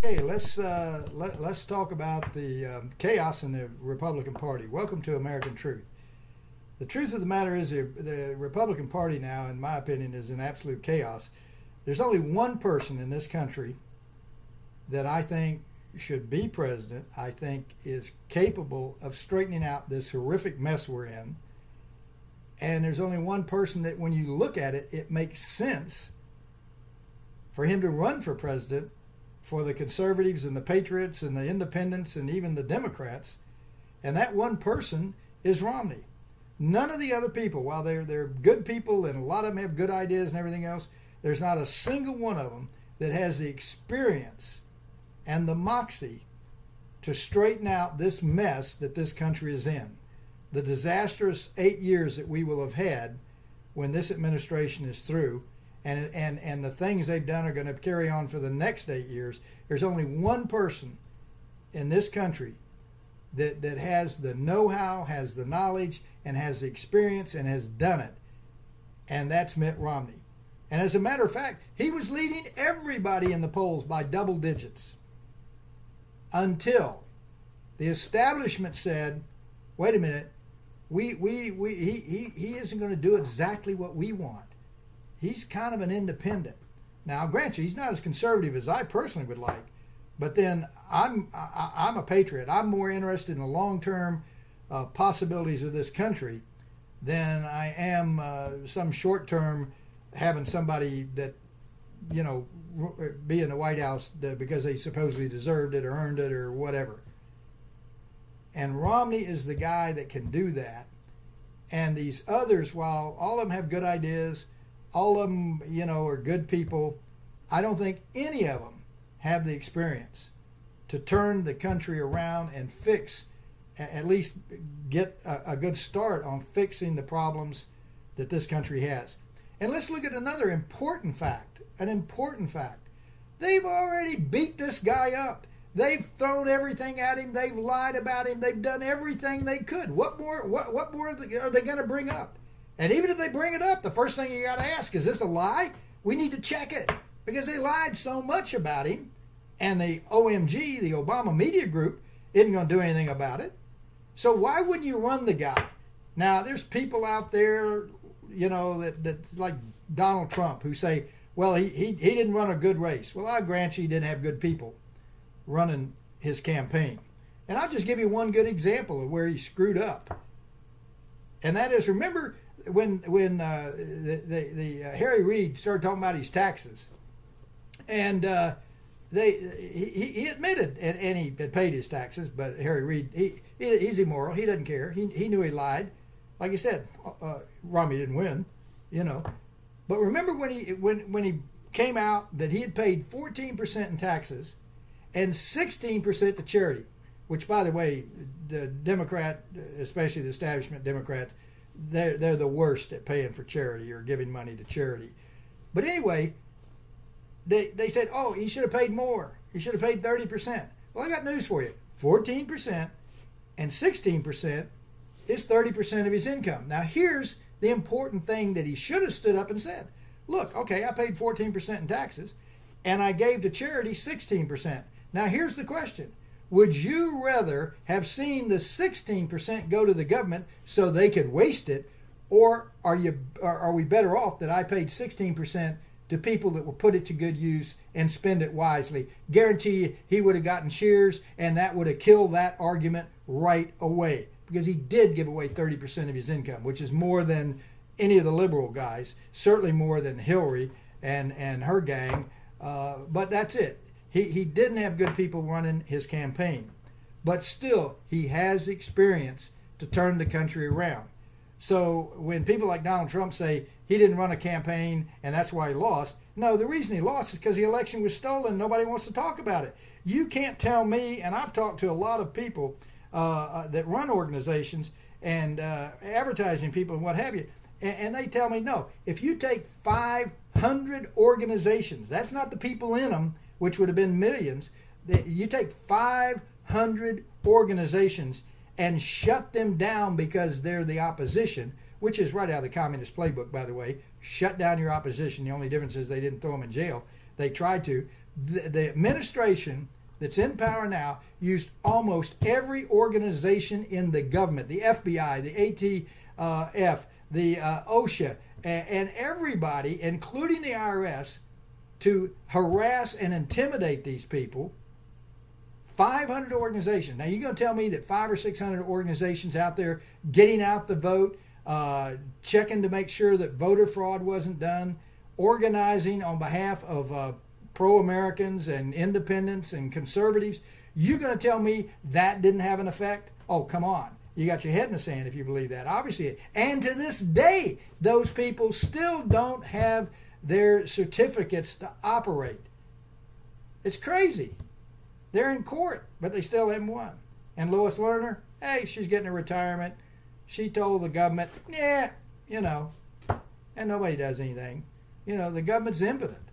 Hey, let's talk about the chaos in the Republican Party. Welcome to American Truth. The truth of the matter is the Republican Party now, in my opinion, is in absolute chaos. There's only one person in this country that I think should be president. I think is capable of straightening out this horrific mess we're in. And there's only one person that, when you look at it, it makes sense for him to run for president for the conservatives and the patriots and the independents and even the Democrats. And that one person is Romney. None of the other people, while they're good people and a lot of them have good ideas and everything else, there's not a single one of them that has the experience and the moxie to straighten out this mess that this country is in. The disastrous 8 years that we will have had when this administration is through, and the things they've done are going to carry on for the next 8 years. There's only one person in this country that has the know-how, has the knowledge, and has the experience, and has done it, and that's Mitt Romney. And as a matter of fact, he was leading everybody in the polls by double digits until the establishment said, wait a minute, he isn't going to do exactly what we want. He's kind of an independent. Now, I'll grant you, he's not as conservative as I personally would like, but then I'm a patriot. I'm more interested in the long-term possibilities of this country than I am some short-term having somebody that, be in the White House because they supposedly deserved it or earned it or whatever. And Romney is the guy that can do that. And these others, while all of them have good ideas, all of them, are good people, I don't think any of them have the experience to turn the country around and fix, at least get a good start on fixing the problems that this country has. And let's look at another important fact, They've already beat this guy up. They've thrown everything at him. They've lied about him. They've done everything they could. What more are they going to bring up? And even if they bring it up, the first thing you got to ask, is this a lie? We need to check it, because they lied so much about him, and the OMG, the Obama Media Group, isn't going to do anything about it. So why wouldn't you run the guy? Now, there's people out there, that's like Donald Trump, who say, well, he didn't run a good race. Well, I grant you he didn't have good people running his campaign. And I'll just give you one good example of where he screwed up. And that is, remember when Harry Reid started talking about his taxes, and he admitted, and he had paid his taxes, but Harry Reid, he's immoral. He doesn't care. He knew he lied. Like you said, Romney didn't win, But remember when he came out that he had paid 14% in taxes and 16% to charity, which, by the way, the Democrat, especially the establishment Democrats, they're the worst at paying for charity or giving money to charity. But anyway, they said, oh, he should have paid more. He should have paid 30%. Well, I got news for you. 14% and 16% is 30% of his income. Now, here's the important thing that he should have stood up and said. Look, okay, I paid 14% in taxes, and I gave to charity 16%. Now, here's the question. Would you rather have seen the 16% go to the government so they could waste it, or are we better off that I paid 16% to people that will put it to good use and spend it wisely? Guarantee you he would have gotten cheers, and that would have killed that argument right away, because he did give away 30% of his income, which is more than any of the liberal guys, certainly more than Hillary and her gang, but that's it. He didn't have good people running his campaign, but still he has experience to turn the country around. So when people like Donald Trump say he didn't run a campaign and that's why he lost, no, the reason he lost is because the election was stolen. Nobody wants to talk about it. You can't tell me, and I've talked to a lot of people that run organizations and advertising people and what have you, and they tell me, no, if you take 500 organizations, that's not the people in them, which would have been millions, you take 500 organizations and shut them down because they're the opposition, which is right out of the communist playbook, by the way. Shut down your opposition. The only difference is they didn't throw them in jail. They tried to. The administration that's in power now used almost every organization in the government, the FBI, the ATF, the OSHA, and everybody, including the IRS, to harass and intimidate these people. 500 organizations. Now, you're going to tell me that 500 or 600 organizations out there getting out the vote, checking to make sure that voter fraud wasn't done, organizing on behalf of pro-Americans and independents and conservatives. You're going to tell me that didn't have an effect? Oh, come on. You got your head in the sand if you believe that. Obviously. And to this day, those people still don't have their certificates to operate. It's crazy. They're in court, but they still haven't won. And Lois Lerner, hey, she's getting a retirement. She told the government, yeah, and nobody does anything. The government's impotent.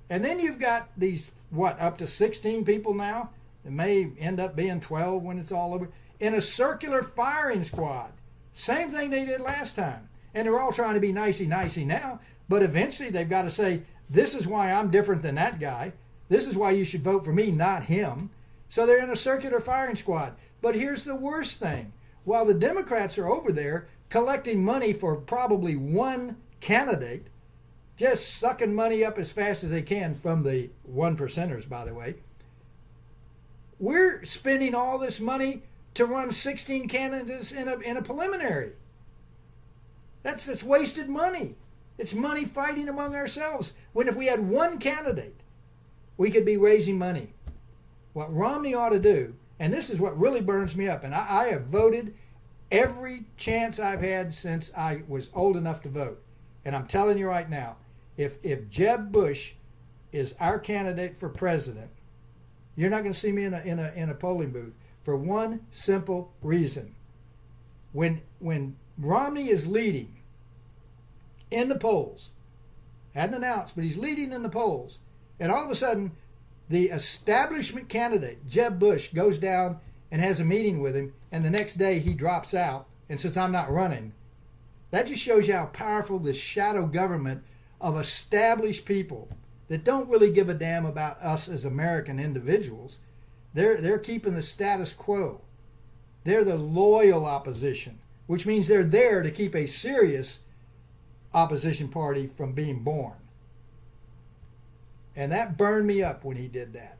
And then you've got these, up to 16 people now? It may end up being 12 when it's all over. In a circular firing squad. Same thing they did last time. And they're all trying to be nicey-nicey now, but eventually they've got to say, this is why I'm different than that guy. This is why you should vote for me, not him. So they're in a circular firing squad. But here's the worst thing. While the Democrats are over there collecting money for probably one candidate, just sucking money up as fast as they can from the one percenters, by the way, we're spending all this money to run 16 candidates in a preliminary. That's wasted money. It's money fighting among ourselves. When if we had one candidate, we could be raising money. What Romney ought to do, and this is what really burns me up, and I have voted every chance I've had since I was old enough to vote. And I'm telling you right now, if Jeb Bush is our candidate for president, you're not going to see me in a polling booth for one simple reason. When Romney is leading in the polls, hadn't announced, but he's leading in the polls, and all of a sudden the establishment candidate, Jeb Bush, goes down and has a meeting with him, and the next day he drops out and says, I'm not running. That just shows you how powerful this shadow government of established people that don't really give a damn about us as American individuals. They're keeping the status quo. They're the loyal opposition, which means they're there to keep a serious opposition party from being born. And that burned me up when he did that.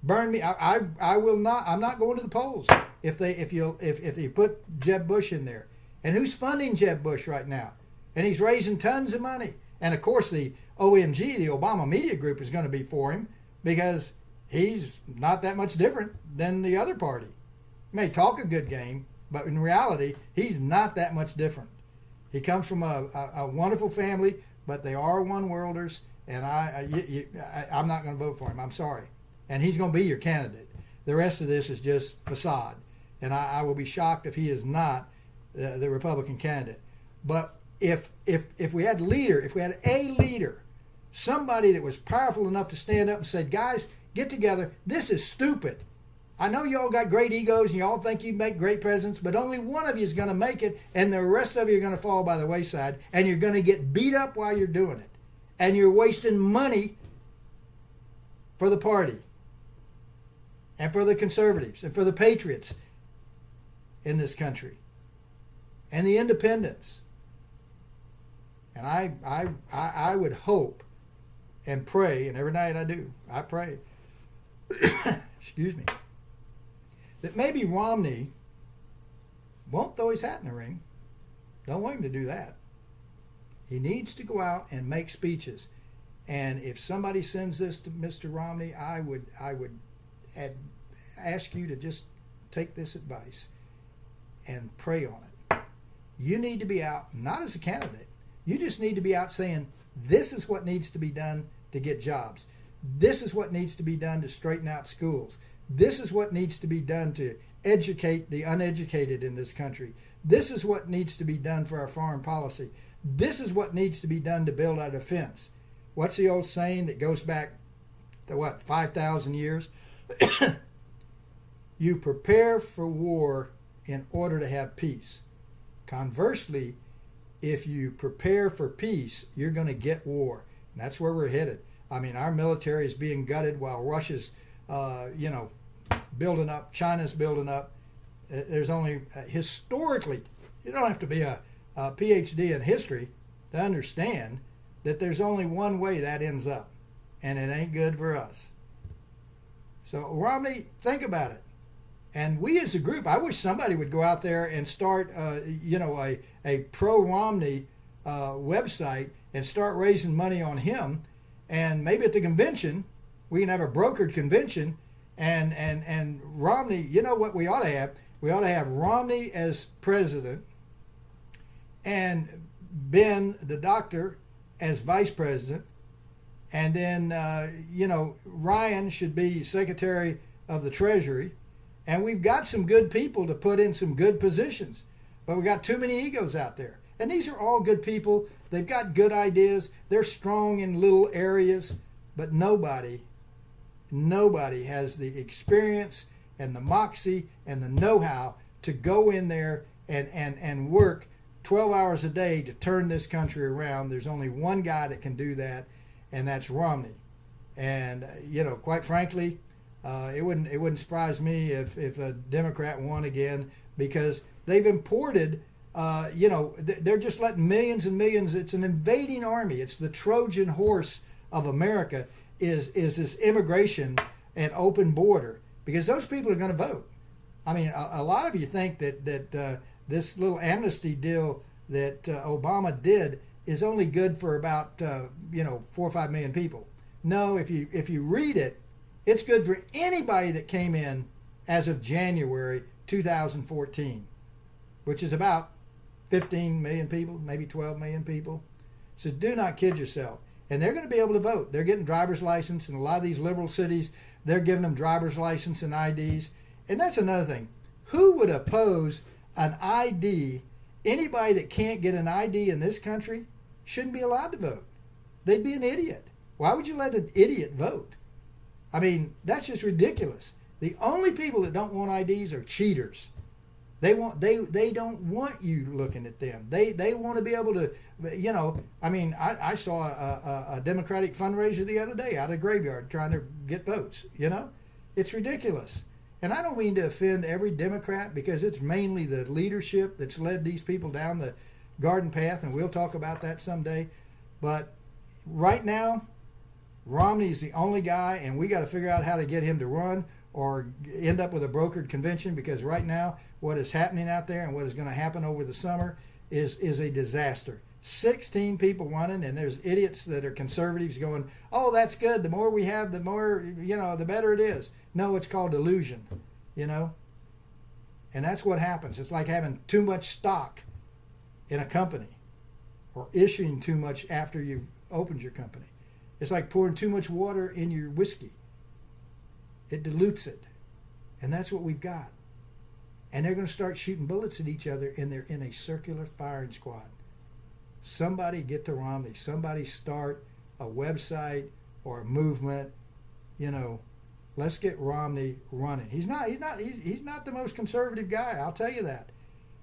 Burned me. I will not. I'm not going to the polls if you put Jeb Bush in there. And who's funding Jeb Bush right now? And he's raising tons of money. And of course the OMG, the Obama Media Group, is going to be for him because he's not that much different than the other party. He may talk a good game, but in reality, he's not that much different. He comes from a wonderful family, but they are one-worlders, and I'm not going to vote for him. I'm sorry. And he's going to be your candidate. The rest of this is just facade. And I will be shocked if he is not the Republican candidate. But if we had a leader, somebody that was powerful enough to stand up and say, guys, get together. This is stupid. I know you all got great egos and you all think you make great presidents, but only one of you is going to make it, and the rest of you are going to fall by the wayside, and you're going to get beat up while you're doing it. And you're wasting money for the party and for the conservatives and for the patriots in this country and the independents. And I would hope and pray, and every night I pray, excuse me, that maybe Romney won't throw his hat in the ring. Don't want him to do that. He needs to go out and make speeches. And if somebody sends this to Mr. Romney, I would ask you to just take this advice and pray on it. You need to be out, not as a candidate. You just need to be out saying, this is what needs to be done to get jobs. This is what needs to be done to straighten out schools. This is what needs to be done to educate the uneducated in this country. This is what needs to be done for our foreign policy. This is what needs to be done to build our defense. What's the old saying that goes back to 5,000 years? You prepare for war in order to have peace. Conversely, if you prepare for peace, you're going to get war. And that's where we're headed. I mean, our military is being gutted while Russia's, building up, China's building up. There's only, historically, you don't have to be a PhD in history to understand that there's only one way that ends up, and it ain't good for us. So, Romney, think about it. And we as a group, I wish somebody would go out there and start, a pro-Romney website and start raising money on him. And maybe at the convention, we can have a brokered convention. And Romney, you know what we ought to have? We ought to have Romney as president and Ben, the doctor, as vice president. And then, Ryan should be Secretary of the Treasury. And we've got some good people to put in some good positions. But we've got too many egos out there. And these are all good people. They've got good ideas. They're strong in little areas. But nobody has the experience and the moxie and the know-how to go in there and work 12 hours a day to turn this country around. There's only one guy that can do that, and that's Romney. And, quite frankly, it wouldn't surprise me if a Democrat won again, because they've imported, they're just letting millions and millions. It's an invading army. It's the Trojan horse of America is this immigration and open border, because those people are going to vote. I mean, a lot of you think that this little amnesty deal that Obama did is only good for about 4 or 5 million people. No, if you read it, it's good for anybody that came in as of January 2014, which is about 15 million people, maybe 12 million people. So do not kid yourself. And they're going to be able to vote. They're getting driver's license. In a lot of these liberal cities, they're giving them driver's license and IDs. And that's another thing. Who would oppose an ID? Anybody that can't get an ID in this country shouldn't be allowed to vote. They'd be an idiot. Why would you let an idiot vote? I mean, that's just ridiculous. The only people that don't want IDs are cheaters. They don't want you looking at them. They want to be able to, I saw a Democratic fundraiser the other day out of the graveyard trying to get votes. It's ridiculous. And I don't mean to offend every Democrat, because it's mainly the leadership that's led these people down the garden path, and we'll talk about that someday. But right now, Romney's the only guy, and we got to figure out how to get him to run or end up with a brokered convention, because right now what is happening out there and what is going to happen over the summer is a disaster. 16 people running, and there's idiots that are conservatives going, oh, that's good. The more we have, the more, the better it is. No, it's called delusion, And that's what happens. It's like having too much stock in a company or issuing too much after you've opened your company. It's like pouring too much water in your whiskey. It dilutes it. And that's what we've got. And they're going to start shooting bullets at each other, and they're in a circular firing squad. Somebody get to Romney. Somebody start a website or a movement. Let's get Romney running. He's not the most conservative guy, I'll tell you that.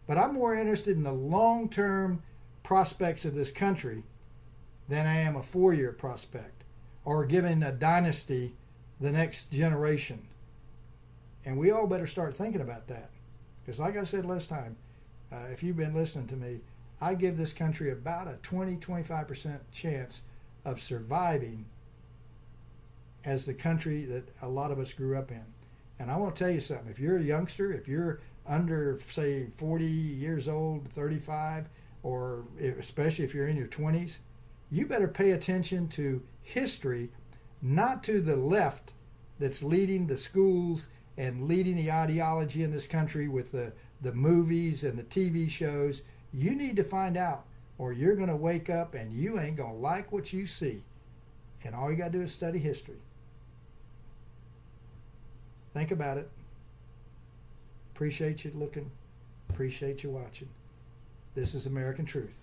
But I'm more interested in the long-term prospects of this country than I am a 4-year prospect or giving a dynasty the next generation. And we all better start thinking about that. Because like I said last time, if you've been listening to me, I give this country about a 20-25% chance of surviving as the country that a lot of us grew up in. And I want to tell you something. If you're a youngster, if you're under, say, 40 years old, 35, or especially if you're in your 20s, you better pay attention to history, not to the left that's leading the schools and leading the ideology in this country with the movies and the TV shows. You need to find out, or you're going to wake up and you ain't going to like what you see. And all you got to do is study history. Think about it. Appreciate you looking. Appreciate you watching. This is American Truth.